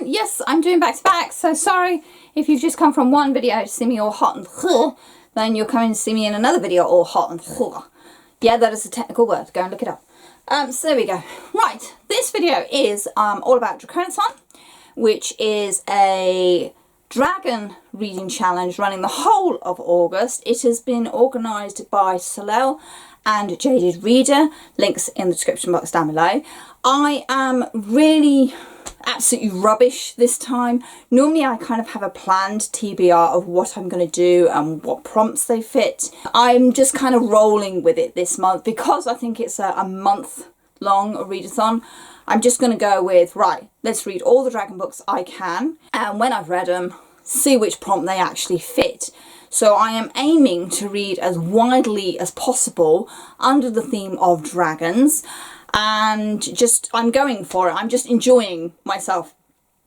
again. Yes, I'm doing back to back, so sorry if you've just come from one video to see me all hot and then you're coming to see me in another video all hot and yeah, that is a technical word, go and look it up. So there we go. Right, this video is all about DraconAthon, which is a dragon reading challenge running the whole of August. It has been organised by Soleil and Jade Reader, links in the description box down below. I am really absolutely rubbish this time. Normally I kind of have a planned TBR of what I'm going to do and what prompts they fit. I'm just kind of rolling with it this month because I think it's a month long readathon. I'm just going to go with, right, let's read all the dragon books I can, and when I've read them, see which prompt they actually fit. So I am aiming to read as widely as possible under the theme of dragons, and just, I'm going for it. I'm just enjoying myself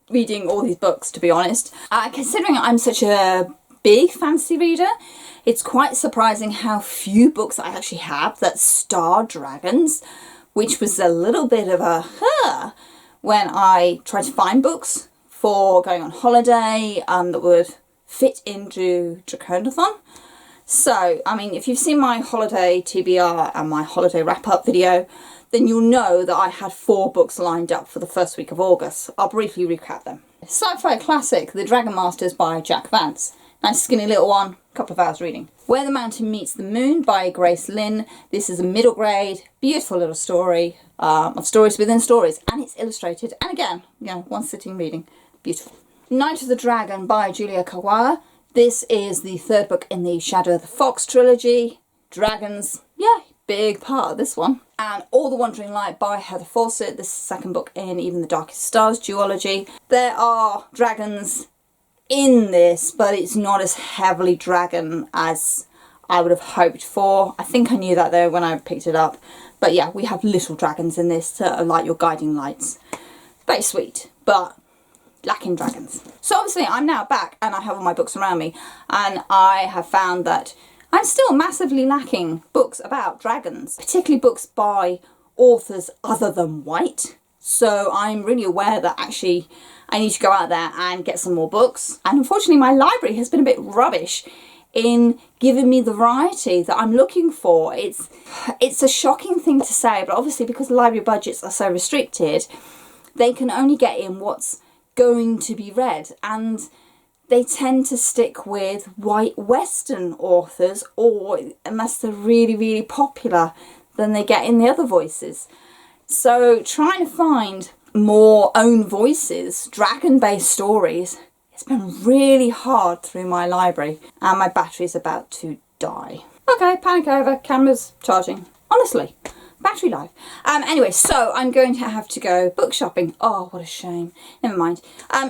reading all these books, to be honest. Considering I'm such a big fantasy reader, it's quite surprising how few books I actually have that star dragons, which was a little bit of a when I tried to find books for going on holiday that would fit into DraconAthon. So, I mean, if you've seen my holiday TBR and my holiday wrap-up video, then you'll know that I had 4 books lined up for the first week of August. I'll briefly recap them. Sci-fi classic, The Dragon Masters by Jack Vance. Nice skinny little one, couple of hours reading. Where the Mountain Meets the Moon by Grace Lynn. This is a middle grade, beautiful little story of stories within stories, and it's illustrated. And again, you know, one sitting reading, beautiful. Night of the Dragon by Julia Kawara. This is the 3rd book in the Shadow of the Fox trilogy. Dragons, yeah, big part of this one. And All the Wandering Light by Heather Fawcett. This is the 2nd book in Even the Darkest Stars duology. There are dragons in this, but it's not as heavily dragon as I would have hoped for. I think I knew that though when I picked it up. But yeah, we have little dragons in this to light your guiding lights. Very sweet, but lacking dragons. So obviously I'm now back and I have all my books around me, and I have found that I'm still massively lacking books about dragons, particularly books by authors other than white. So I'm really aware that actually I need to go out there and get some more books. And unfortunately my library has been a bit rubbish in giving me the variety that I'm looking for. It's a shocking thing to say, but obviously because library budgets are so restricted, they can only get in what's going to be read, and they tend to stick with white Western authors, or unless they're really, really popular, then they get in the other voices. So trying to find more own voices, dragon-based stories, it's been really hard through my library, and my battery's about to die. Okay, panic over, camera's charging. Honestly, battery life. Anyway, so I'm going to have to go book shopping. Oh, what a shame. Never mind.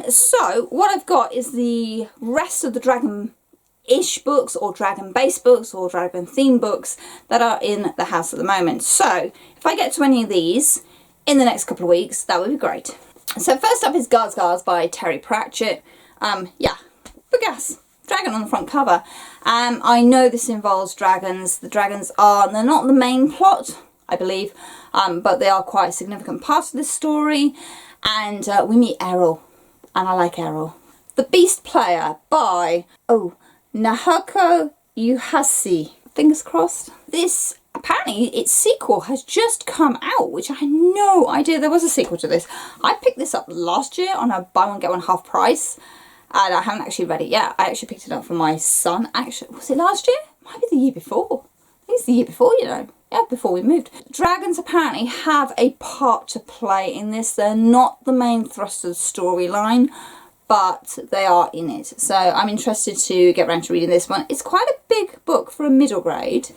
So what I've got is the rest of the dragon-ish books, or dragon-based books, or dragon-themed books that are in the house at the moment. So if I get to any of these in the next couple of weeks, that would be great. So first up is Guards by Terry Pratchett. Yeah, big ass dragon on the front cover. I know this involves dragons. The dragons they're not the main plot, I believe, but they are quite a significant part of this story, and we meet Errol, and I like Errol. The Beast Player by Naoko Yuhasi. Fingers crossed. This, apparently its sequel has just come out, which I had no idea there was a sequel to this. I picked this up last year on a buy one get one half price, and I haven't actually read it yet. I actually picked it up for my son. Actually, was it last year? Might be the year before. I think it's the year before, you know. Yeah, before we moved. Dragons apparently have a part to play in this. They're not the main thrust of the storyline, but they are in it. So I'm interested to get around to reading this one. It's quite a big book for a middle grade.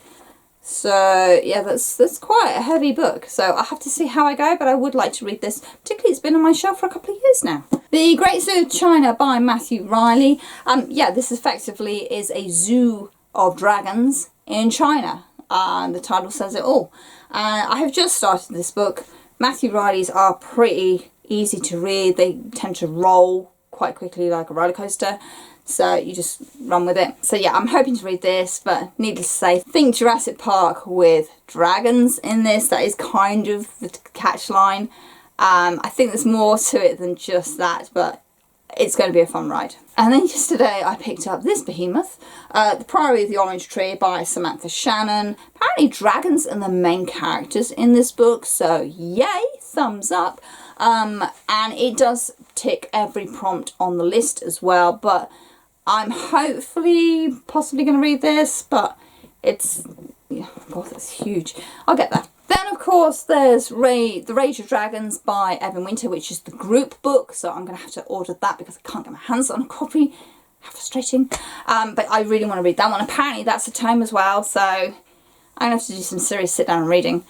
So yeah, that's quite a heavy book. So I'll have to see how I go, but I would like to read this. Particularly it's been on my shelf for a couple of years now. The Great Zoo of China by Matthew Riley. Yeah, this effectively is a zoo of dragons in China. And the title says it all. I have just started this book. Matthew Riley's are pretty easy to read. They tend to roll quite quickly like a roller coaster, so you just run with it. So yeah, I'm hoping to read this, but needless to say, think Jurassic Park with dragons in this. That is kind of the catch line. I think there's more to it than just that, but it's going to be a fun ride. And then yesterday I picked up this behemoth, The Priory of the Orange Tree by Samantha Shannon. Apparently dragons are the main characters in this book, so yay, thumbs up. And it does tick every prompt on the list as well, but I'm possibly going to read this, but it's, yeah, God, that's huge. I'll get there. Then, of course, there's The Rage of Dragons by Evan Winter, which is the group book, so I'm going to have to order that because I can't get my hands on a copy. How frustrating. But I really want to read that one. Apparently that's a tome as well, so I'm going to have to do some serious sit-down reading.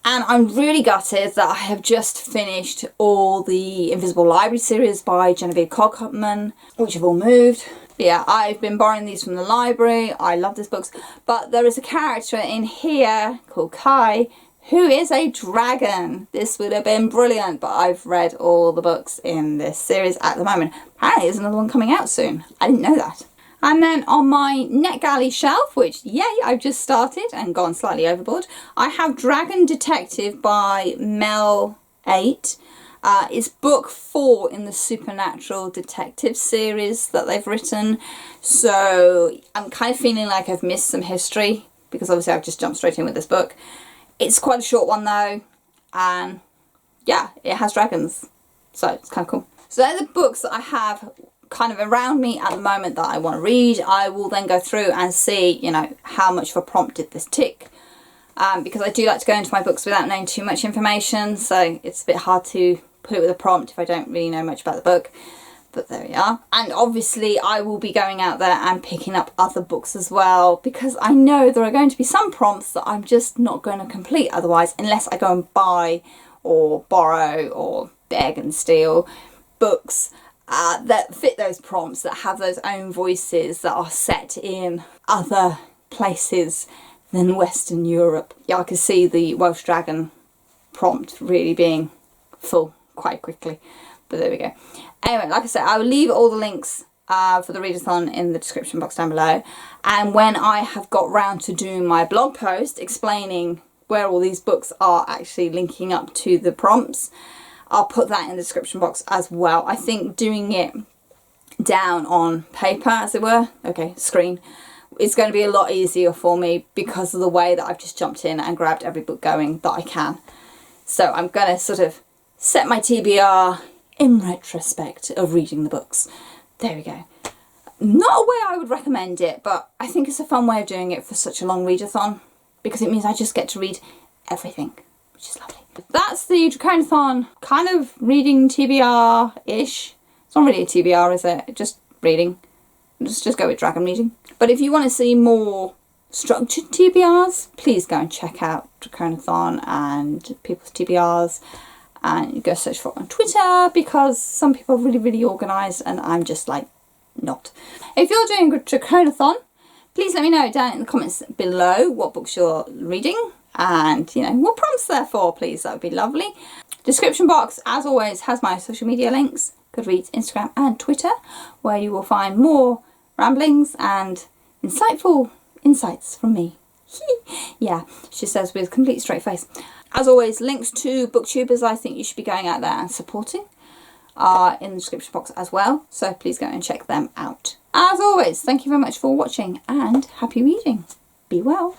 And I'm really gutted that I have just finished all the Invisible Library series by Genevieve Cogman, which have all moved. But yeah, I've been borrowing these from the library. I love these books. But there is a character in here called Kai, who is a dragon. This would have been brilliant, but I've read all the books in this series at the moment. Apparently there's another one coming out soon. I didn't know that. And then on my NetGalley shelf, which, yay, I've just started and gone slightly overboard, I have Dragon Detective by Mel 8. It's book 4 in the Supernatural Detective series that they've written. So I'm kind of feeling like I've missed some history because obviously I've just jumped straight in with this book. It's quite a short one though, and yeah, it has dragons, so it's kind of cool. So they're the books that I have kind of around me at the moment that I want to read. I will then go through and see, you know, how much of a prompt did this tick, because I do like to go into my books without knowing too much information, so it's a bit hard to put it with a prompt if I don't really know much about the book. But there we are. And obviously I will be going out there and picking up other books as well, because I know there are going to be some prompts that I'm just not going to complete otherwise, unless I go and buy or borrow or beg and steal books that fit those prompts, that have those own voices, that are set in other places than Western Europe. Yeah, I could see the Welsh Dragon prompt really being full quite quickly. But there we go. Anyway, like I said, I will leave all the links for the readathon in the description box down below. And when I have got round to doing my blog post explaining where all these books are actually linking up to the prompts, I'll put that in the description box as well. I think doing it down on paper, as it were, okay, screen, is going to be a lot easier for me because of the way that I've just jumped in and grabbed every book going that I can. So I'm going to sort of set my TBR in retrospect of reading the books. There we go. Not a way I would recommend it, but I think it's a fun way of doing it for such a long readathon, because it means I just get to read everything, which is lovely. That's the DraconAthon kind of reading TBR-ish. It's not really a TBR, is it? Just reading. Just go with dragon reading. But if you want to see more structured TBRs, please go and check out DraconAthon and people's TBRs. And you go search for it on Twitter, because some people are really organised and I'm just like not. If you're doing a DraconAthon, please let me know down in the comments below what books you're reading and, you know, what prompts they're for, please. That would be lovely. Description box, as always, has my social media links, Goodreads, Instagram and Twitter, where you will find more ramblings and insightful insights from me. Yeah, she says with a complete straight face. As always, links to booktubers I think you should be going out there and supporting are in the description box as well, so please go and check them out. As always, thank you very much for watching and happy reading. Be well.